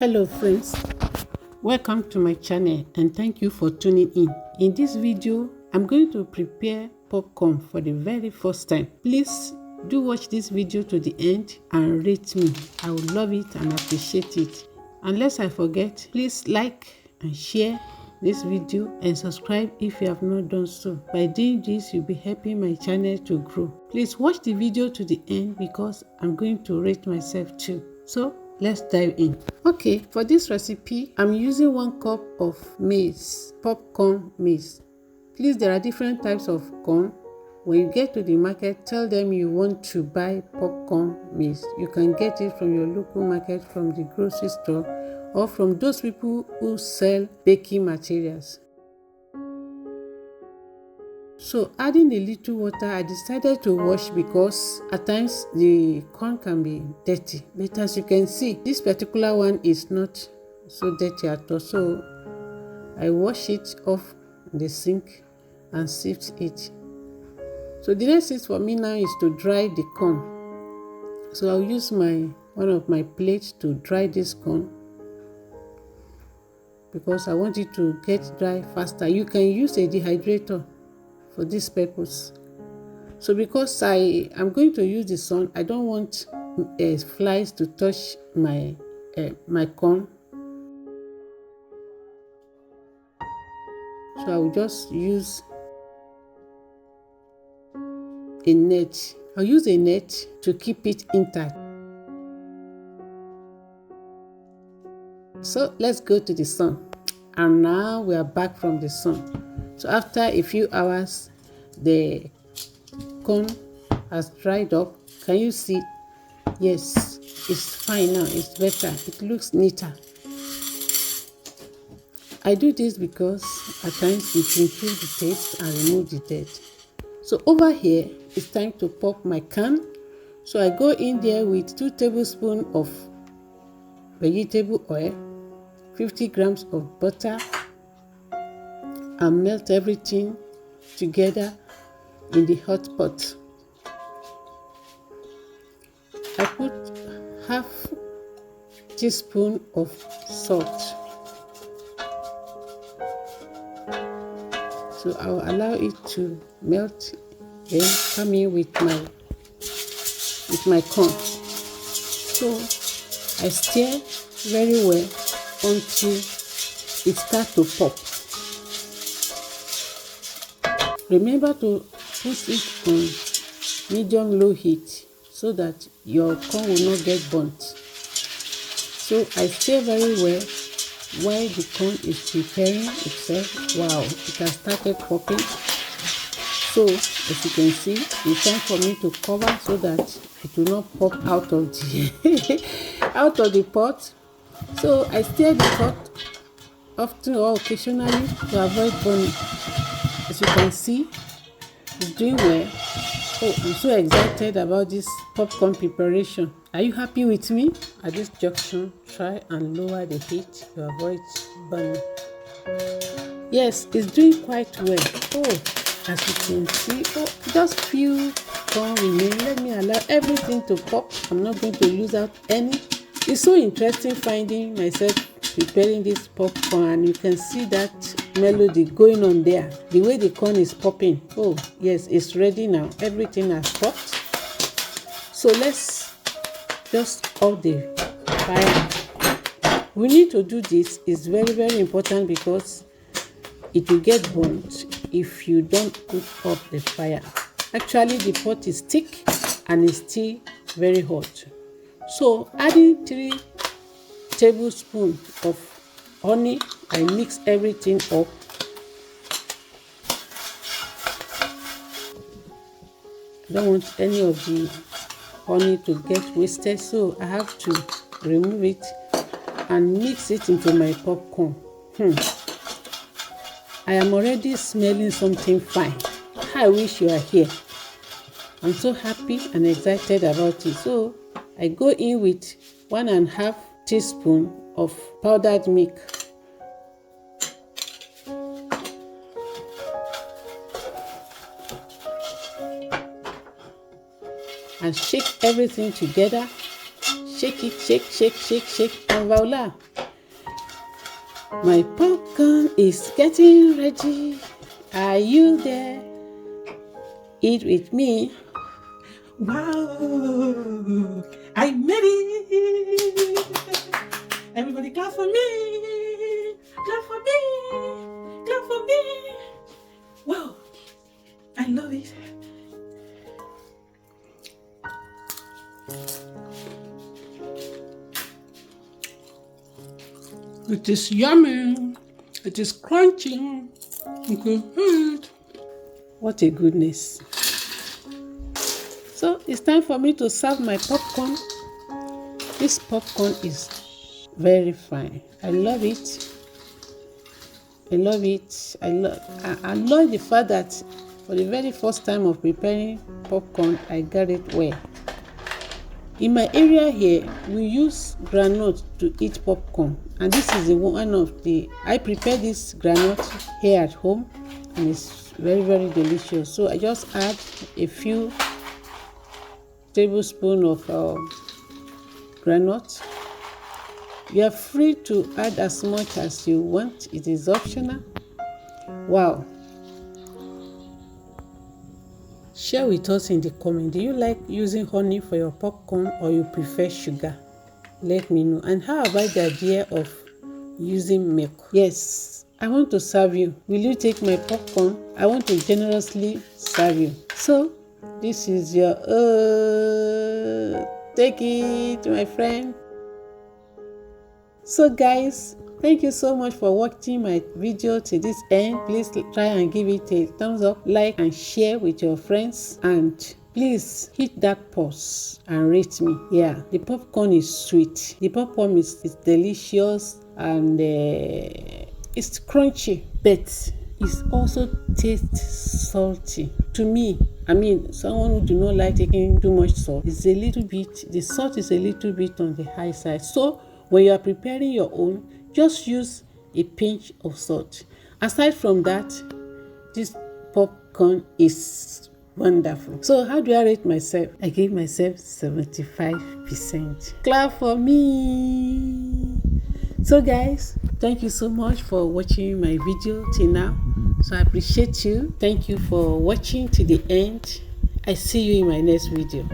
Hello friends, welcome to my channel and thank you for tuning in. In this video, I'm going to prepare popcorn for the very first time. Please do watch this video to the end and rate me. I would love it and appreciate it. And lest I forget, please like and share this video and subscribe if you have not done so. By doing this, you'll be helping my channel to grow. Please watch the video to the end because I'm going to rate myself too. So let's dive in. Okay, for this recipe, I'm using 1 cup of maize, popcorn maize. Please, there are different types of corn. When you get to the market, tell them you want to buy popcorn maize. You can get it from your local market, from the grocery store, or from those people who sell baking materials. So adding a little water, I decided to wash because at times the corn can be dirty. But as you can see, this particular one is not so dirty at all. So I wash it off the sink and sift it. So the next thing for me now is to dry the corn. So I'll use one of my plates to dry this corn because I want it to get dry faster. You can use a dehydrator for this purpose. So because I am going to use the sun, I don't want flies to touch my corn. So I will just use a net. I'll use a net to keep it intact. So let's go to the sun. And now we are back from the sun. So after a few hours, the corn has dried up. Can you see? Yes, it's fine now. It's better. It looks neater. I do this because at times it improves the taste and removes the dirt. So over here, it's time to pop my can. So I go in there with 2 tablespoons of vegetable oil, 50 grams of butter, and melt everything together in the hot pot. I put half teaspoon of salt. So I will allow it to melt, then come in with my corn. So I stir very well until it starts to pop. Remember to put it on medium-low heat so that your corn will not get burnt. So I stir very well while the corn is preparing itself. Wow, it has started popping. So as you can see, it's time for me to cover so that it will not pop out of the pot. So I stir the pot often or occasionally to avoid burning. As you can see, it's doing well. Oh, I'm so excited about this popcorn preparation. Are you happy with me? At this junction, try and lower the heat to avoid burning. Yes, it's doing quite well. Oh, as you can see, just few corn remain. Let me allow everything to pop. I'm not going to lose out any. It's so interesting finding myself preparing this popcorn, and you can see that melody going on there, the way the corn is popping. Oh yes, it's ready now. Everything has popped. So let's just off the fire. We need to do this. It's very, very important because it will get burnt if you don't put off the fire. Actually, the pot is thick and it's still very hot. So adding 3 tablespoons of honey, I mix everything up. I don't want any of the honey to get wasted, so I have to remove it and mix it into my popcorn. I am already smelling something fine. I wish you are here. I'm so happy and excited about it. So I go in with 1.5 teaspoon of powdered milk. And shake everything together. Shake it, shake, shake, shake, shake. And voila, my popcorn is getting ready. Are you there? Eat with me. Wow, I made it. Everybody clap for me. Clap for me. Clap for me. Wow, I love it. It is yummy. It is crunchy. Good. What a goodness. So it's time for me to serve my popcorn. This popcorn is very fine. I love it. I love it. I love the fact that for the very first time of preparing popcorn, I got it well. In my area here, we use groundnut to eat popcorn, and this is one of the. I prepare this groundnut here at home, and it's very, very delicious. So I just add a few tablespoons of groundnut. You are free to add as much as you want. It is optional. Wow. Share with us in the comment. Do you like using honey for your popcorn or you prefer sugar? Let me know. And how about the idea of using milk? Yes, I want to serve you. Will you take my popcorn? I want to generously serve you. So, this is your take it, my friend. So guys, thank you so much for watching my video to this end. Please try and give it a thumbs up, like and share with your friends, and please hit that pause and rate me. Yeah, the popcorn is sweet. The popcorn is delicious, and it's crunchy, but it also tastes salty. To me, I mean, someone who do not like taking too much salt, it's a little bit, the salt is a little bit on the high side. So when you are preparing your own, just use a pinch of salt. Aside from that, this popcorn is wonderful. So how do I rate myself? I give myself 75%. Clap for me. So guys, thank you so much for watching my video till now. So I appreciate you. Thank you for watching to the end. I see you in my next video.